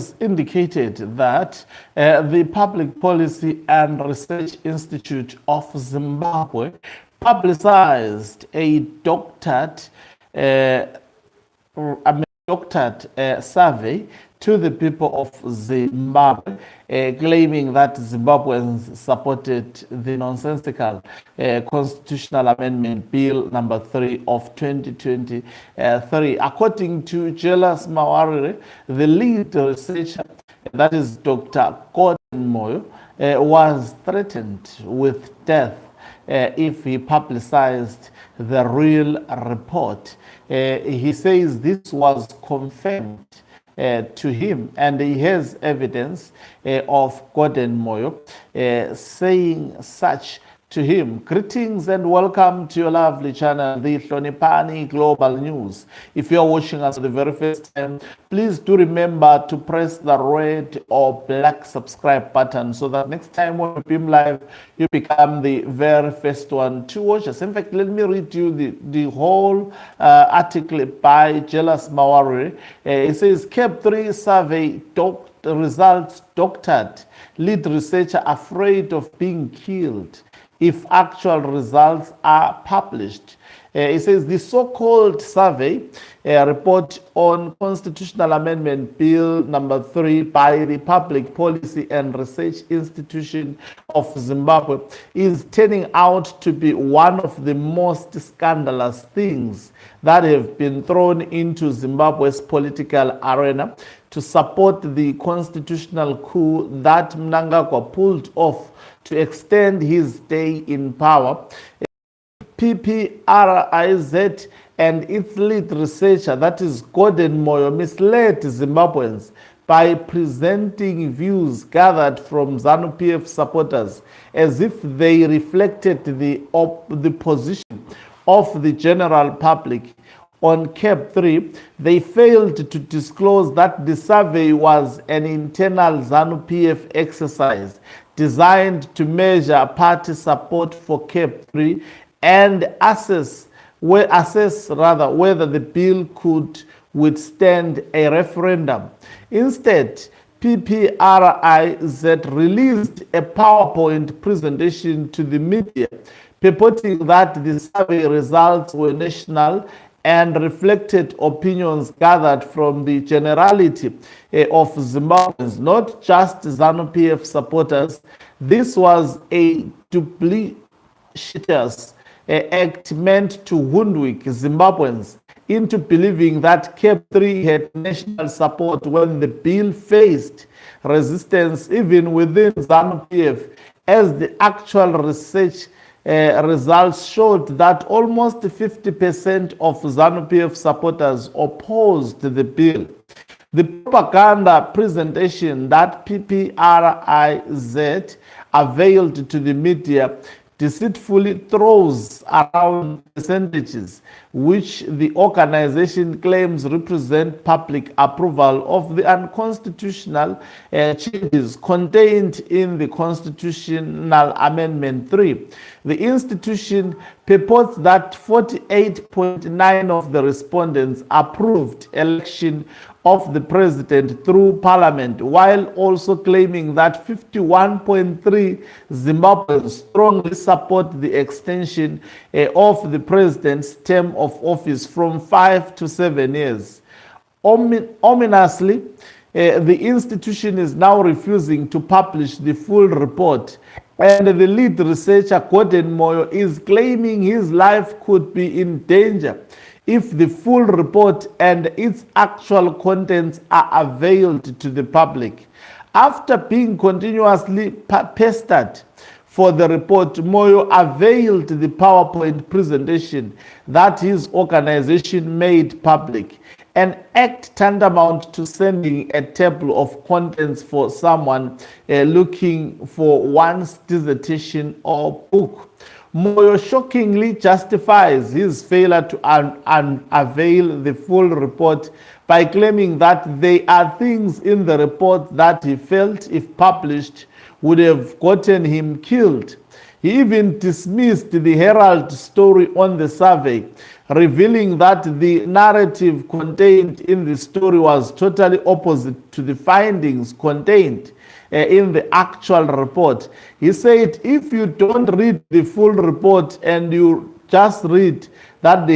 has indicated that the Public Policy and Research Institute of Zimbabwe publicized a doctored survey to the people of Zimbabwe, claiming that Zimbabweans supported the nonsensical Constitutional Amendment Bill number 3 of 2023. According to Julius Mawarire, the lead researcher, that is Dr. Gorden Moyo, was threatened with death if he publicized the real report. He says this was confirmed to him, and he has evidence of Gorden Moyo saying such to him. Greetings and welcome to your lovely channel, the Hlonipani Global News. If you are watching us for the very first time, please do remember to press the red or black subscribe button so that next time when we beam live, you become the very first one to watch us. In fact, let me read you the whole article by Julius Mawarire. It says, CAB.3 survey results doctored, lead researcher afraid of being killed if actual results are published. It says the so-called survey report on Constitutional Amendment Bill number 3 by the Public Policy and Research Institution of Zimbabwe is turning out to be one of the most scandalous things that have been thrown into Zimbabwe's political arena to support the constitutional coup that Mnangagwa pulled off to extend his stay in power. PPRIZ and its lead researcher, that is Gorden Moyo, misled Zimbabweans by presenting views gathered from ZANU-PF supporters as if they reflected the position of the general public. On CAB.3, they failed to disclose that the survey was an internal ZANU-PF exercise designed to measure party support for CAB.3 and assess whether the bill could withstand a referendum. Instead, PPRIZ released a PowerPoint presentation to the media purporting that the survey results were national and reflected opinions gathered from the generality of Zimbabweans, not just ZANU-PF supporters. This was a duplicitous act meant to hoodwink Zimbabweans into believing that CAB.3 had national support when the bill faced resistance even within ZANU-PF, as the actual research results showed that almost 50% of ZANU-PF supporters opposed the bill. The propaganda presentation that PPRIZ availed to the media deceitfully throws around percentages which the organization claims represent public approval of the unconstitutional changes contained in the Constitutional Amendment 3. The institution purports that 48.9% of the respondents approved election of the president through parliament, while also claiming that 51.3% Zimbabweans strongly support the extension of the president's term of office from 5 to 7 years. Ominously, the institution is now refusing to publish the full report, and the lead researcher Gorden Moyo is claiming his life could be in danger if the full report and its actual contents are availed to the public. After being continuously pestered for the report, Moyo availed the PowerPoint presentation that his organization made public, an act tantamount to sending a table of contents for someone looking for one's dissertation or book. Moyo shockingly justifies his failure to unveil the full report by claiming that there are things in the report that he felt, if published, would have gotten him killed. He even dismissed the Herald story on the survey revealing that the narrative contained in the story was totally opposite to the findings contained in the actual report. He said, if you don't read the full report and you just read that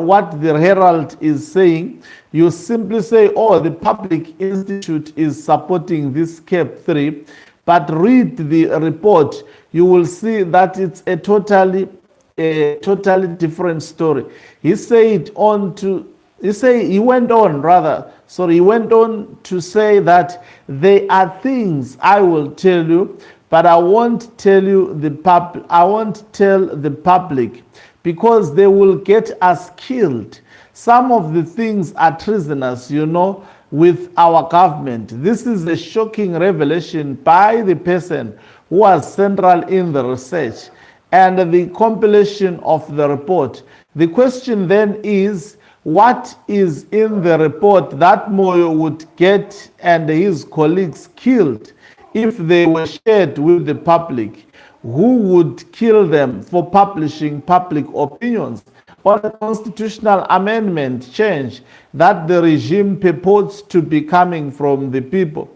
what the Herald is saying, you simply say, oh, the Public Institute is supporting this CAB.3, but read the report, you will see that it's a totally different story. He went on to say that there are things I will tell you, but I won't tell the public because they will get us killed. Some of the things are treasonous, with our government. This is a shocking revelation by the person who was central in the research and the compilation of the report. The question then is, what is in the report that Moyo would get and his colleagues killed if they were shared with the public? Who would kill them for publishing public opinions on a constitutional amendment change that the regime purports to be coming from the people?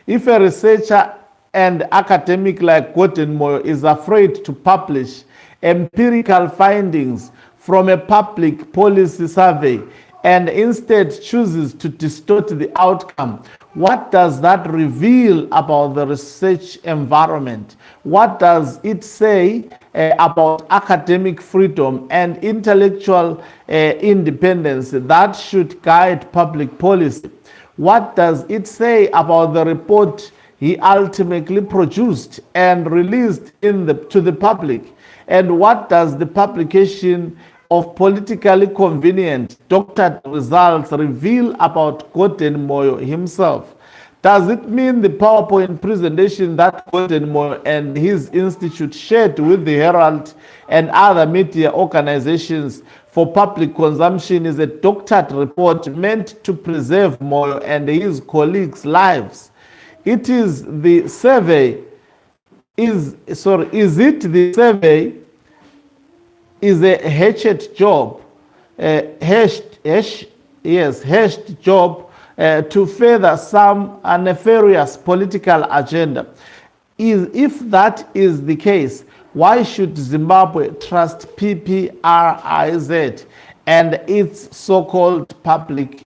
If a researcher and academic like Gorden Moyo is afraid to publish empirical findings from a public policy survey and instead chooses to distort the outcome, what does that reveal about the research environment? What does it say about academic freedom and intellectual independence that should guide public policy? What does it say about the report he ultimately produced and released to the public? And what does the publication of politically convenient doctored results reveal about Gorden Moyo himself? Does it mean the PowerPoint presentation that Gorden Moyo and his institute shared with the Herald and other media organizations for public consumption is a doctored report meant to preserve Moyo and his colleagues' lives? Is it the survey is a hatched job, hashed job to further some nefarious political agenda? If that is the case, why should Zimbabwe trust PPRIZ and its so-called public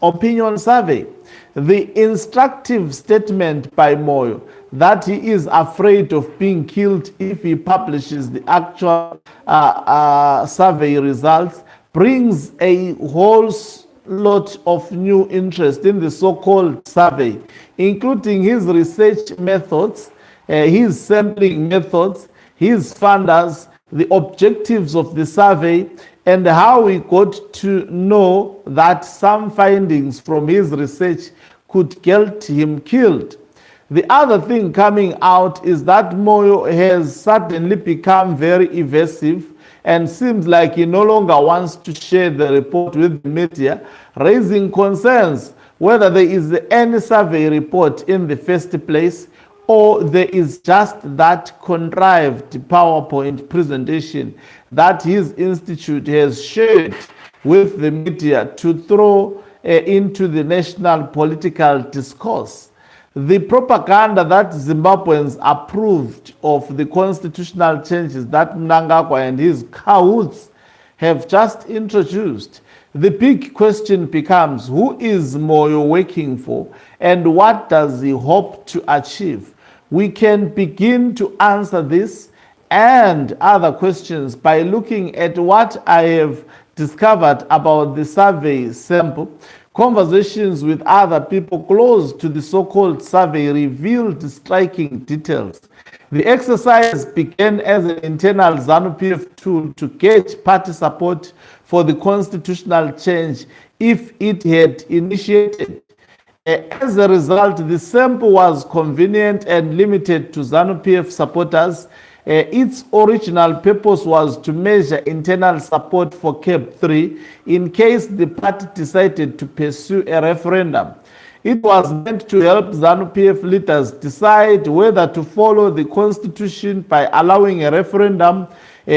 opinion survey? The instructive statement by Moyo that he is afraid of being killed if he publishes the actual survey results brings a whole lot of new interest in the so-called survey, including his research methods, his sampling methods, his funders, the objectives of the survey, and how we got to know that some findings from his research could get him killed. The other thing coming out is that Moyo has suddenly become very evasive and seems like he no longer wants to share the report with the media, raising concerns whether there is any survey report in the first place or there is just that contrived PowerPoint presentation that his institute has shared with the media to throw into the national political discourse. The propaganda that Zimbabweans approved of the constitutional changes that Mnangagwa and his cahoots have just introduced. The big question becomes, who is Moyo working for and what does he hope to achieve? We can begin to answer this and other questions by looking at what I have discovered about the survey sample. Conversations with other people close to the so-called survey revealed striking details. The exercise began as an internal ZANU-PF tool to gauge party support for the constitutional change if it had initiated. As a result, the sample was convenient and limited to ZANU-PF supporters. Its original purpose was to measure internal support for CAB.3 in case the party decided to pursue a referendum. It was meant to help ZANU-PF leaders decide whether to follow the constitution by allowing a referendum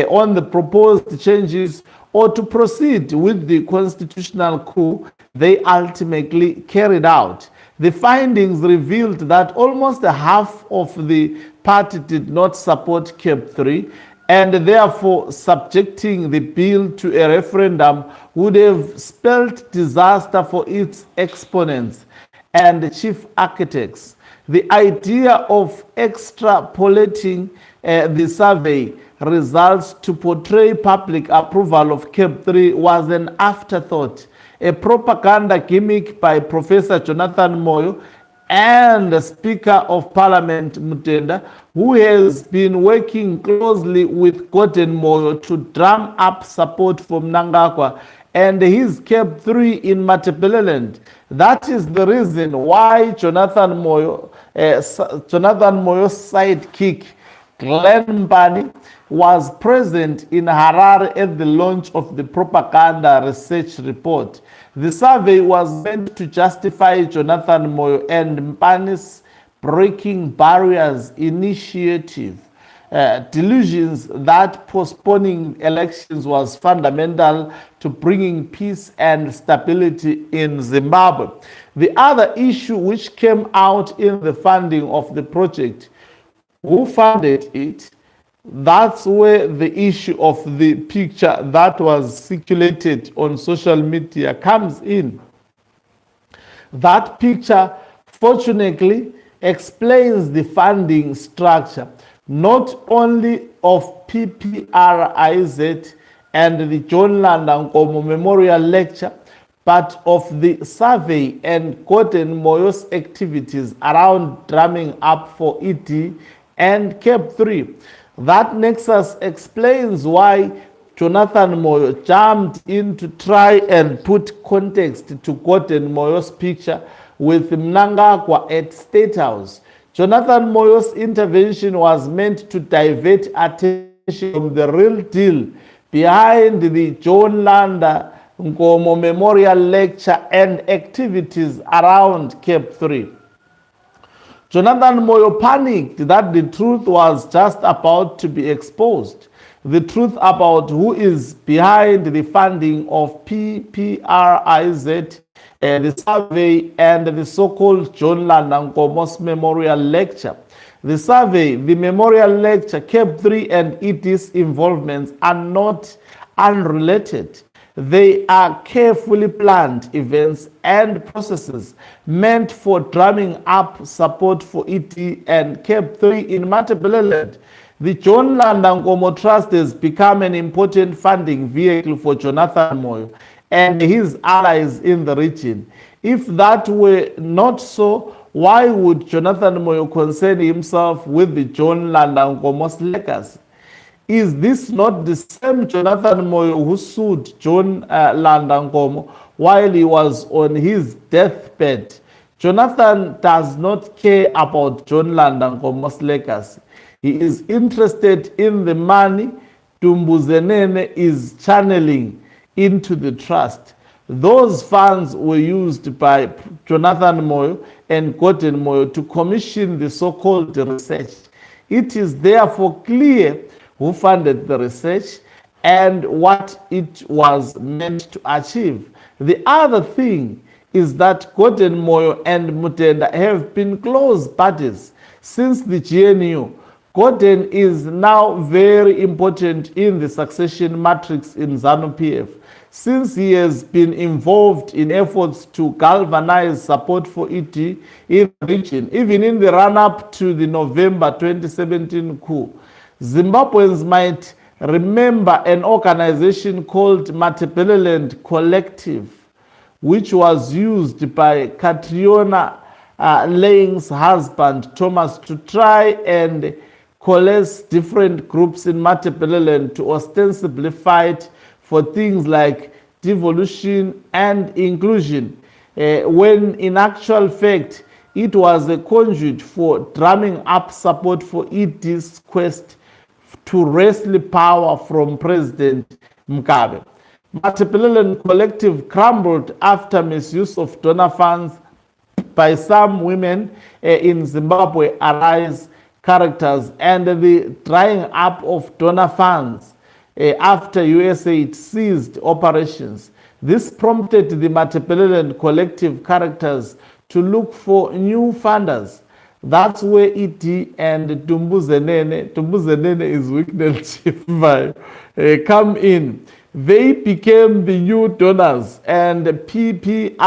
on the proposed changes or to proceed with the constitutional coup they ultimately carried out. The findings revealed that almost half of the party did not support CAB.3, and therefore subjecting the bill to a referendum would have spelled disaster for its exponents and chief architects. The idea of extrapolating the survey results to portray public approval of CAB.3 was an afterthought, a propaganda gimmick by Professor Jonathan Moyo and Speaker of Parliament Mutenda, who has been working closely with Gorden Moyo to drum up support for Mnangagwa and his CAB.3 in Matabeleland. That is the reason why Jonathan Moyo's sidekick, Glenn Mbani, was present in Harare at the launch of the propaganda research report. The survey was meant to justify Jonathan Moyo and Mbani's Breaking Barriers initiative. Delusions that postponing elections was fundamental to bringing peace and stability in Zimbabwe. The other issue which came out in the funding of the project, who funded it, that's where the issue of the picture that was circulated on social media comes in. That picture, fortunately, explains the funding structure, not only of PPRIZ and the John Landa Nkomo Memorial Lecture, but of the survey and Gorden Moyo's activities around drumming up for ED and CAB.3. That nexus explains why Jonathan Moyo jumped in to try and put context to Gorden Moyo's picture with Mnangagwa at State House. Jonathan Moyo's intervention was meant to divert attention from the real deal behind the John Landa Nkomo Memorial Lecture and activities around CAB.3. Jonathan Moyo panicked that the truth was just about to be exposed. The truth about who is behind the funding of PPRIZ, the survey, and the so-called John Landa Nkomo's Memorial Lecture. The survey, the Memorial Lecture, CAB.3, and ED's involvements are not unrelated. They are carefully planned events and processes meant for drumming up support for ET and CAB.3 in Matabeleland. The John Landa Nkomo Trust has become an important funding vehicle for Jonathan Moyo and his allies in the region. If that were not so, why would Jonathan Moyo concern himself with the John Landa Nkomo's legacy? Is this not the same Jonathan Moyo who sued John Landa Nkomo while he was on his deathbed? Jonathan does not care about John Landa Nkomo's legacy. He is interested in the money Dumbuzenene is channeling into the trust. Those funds were used by Jonathan Moyo and Gorden Moyo to commission the so-called research. It is therefore clear who funded the research and what it was meant to achieve. The other thing is that Gorden Moyo and Mutenda have been close buddies since the GNU. Gorden is now very important in the succession matrix in ZANU-PF, since he has been involved in efforts to galvanize support for ET in the region, even in the run-up to the November 2017 coup. Zimbabweans might remember an organization called Matabeleland Collective, which was used by Catriona Lang's husband Thomas to try and coalesce different groups in Matabeleland to ostensibly fight for things like devolution and inclusion, when in actual fact it was a conduit for drumming up support for ED's quest to wrestle power from President Mugabe. Matabeleland Collective crumbled after misuse of donor funds by some women in Zimbabwe Arise characters and the drying up of donor funds after USAID ceased operations. This prompted the Matabeleland collective characters to look for new funders. That's where ET and Tumbuzenene is weakness chief come in. They became the new donors, and PPRIZ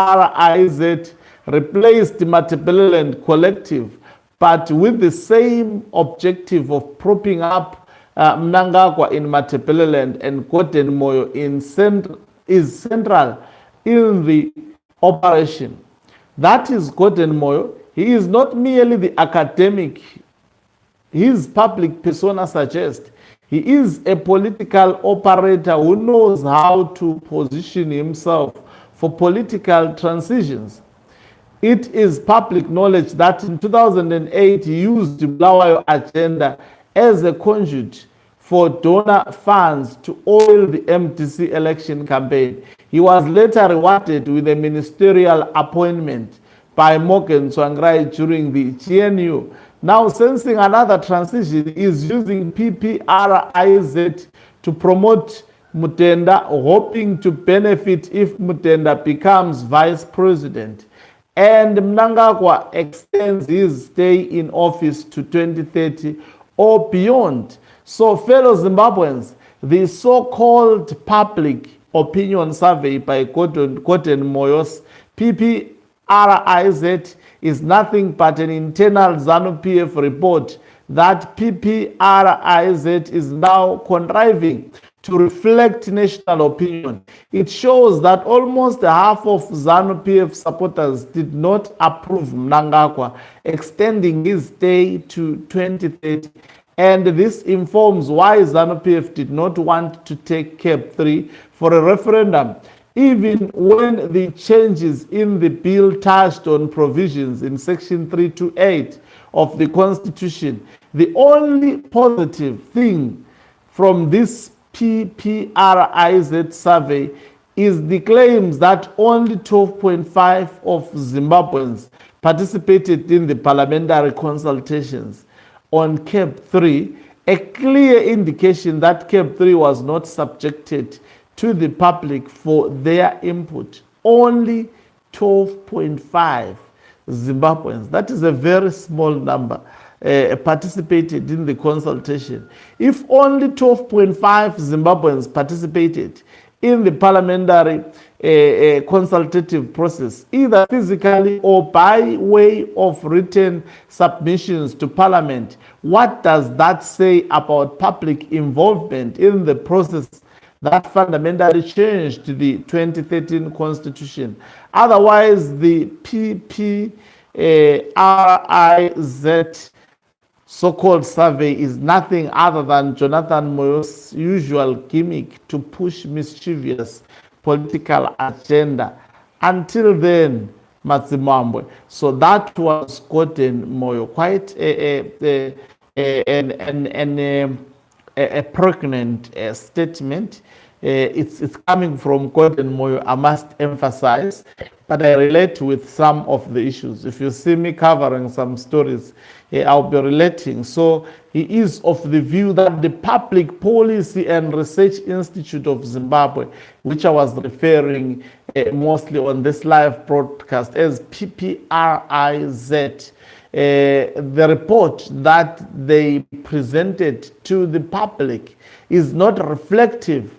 replaced Matabeleland collective, but with the same objective of propping up Mnangagwa in Matabeleland, and Gorden Moyo is central in the operation. That is Gorden Moyo. He is not merely the academic his public persona suggests. He is a political operator who knows how to position himself for political transitions. It is public knowledge that in 2008 he used the Bulawayo agenda as a conduit for donor funds to oil the MTC election campaign. He was later rewarded with a ministerial appointment by Morgan Tsvangirai during the GNU. Now, sensing another transition, is using PPRIZ to promote Mutenda, hoping to benefit if Mutenda becomes vice president. And Mnangagwa extends his stay in office to 2030 or beyond. So, fellow Zimbabweans, the so-called public opinion survey by Gorden Moyo's PPRIZ is nothing but an internal ZANU-PF report that PPRIZ is now contriving to reflect national opinion. It shows that almost half of ZANU-PF supporters did not approve Mnangagwa extending his stay to 2030. And this informs why ZANU-PF did not want to take CAB.3 for a referendum, even when the changes in the bill touched on provisions in Section 328 of the Constitution. The only positive thing from this PPRIZ survey is the claims that only 12.5% of Zimbabweans participated in the parliamentary consultations on CAB.3, a clear indication that CAB.3 was not subjected to the public for their input. Only 12.5 Zimbabweans, that is a very small number, participated in the consultation. If only 12.5 Zimbabweans participated in the parliamentary consultative process, either physically or by way of written submissions to Parliament, what does that say about public involvement in the process that fundamentally changed the 2013 Constitution? Otherwise, the PPRIZ so-called survey is nothing other than Jonathan Moyo's usual gimmick to push mischievous political agenda. Until then, Matsimambwe. So that was Gorden Moyo, quite a pregnant statement. It's coming from Gorden Moyo, I must emphasize, but I relate with some of the issues. If you see me covering some stories, I'll be relating. So he is of the view that the Public Policy and Research Institute of Zimbabwe, which I was referring mostly on this live broadcast as PPRIZ, the report that they presented to the public is not reflective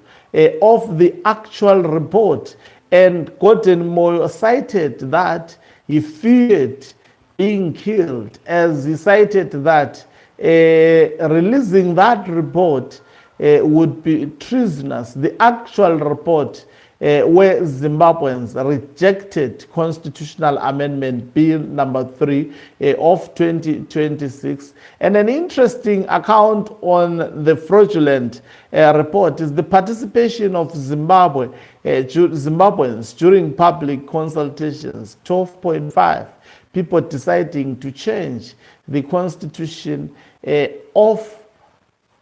of the actual report. And Gorden Moyo cited that he feared being killed, as he cited that releasing that report would be treasonous. The actual report where Zimbabweans rejected Constitutional Amendment Bill number 3 of 2026. And an interesting account on the fraudulent report is the participation of Zimbabweans during public consultations, 12.5. People deciding to change the constitution of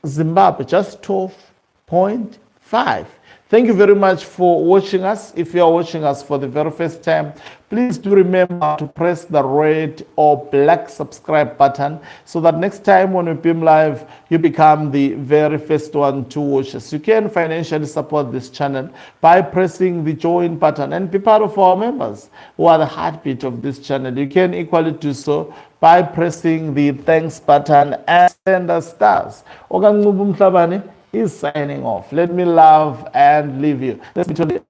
Zimbabwe, just 12.5. Thank you very much for watching us. If you are watching us for the very first time, please do remember to press the red or black subscribe button so that next time when we beam live, you become the very first one to watch us. You can financially support this channel by pressing the join button and be part of our members who are the heartbeat of this channel. You can equally do so by pressing the thanks button and send us stars. Ogang Mhlabane is signing off. Let me love and leave you. Let's meet on the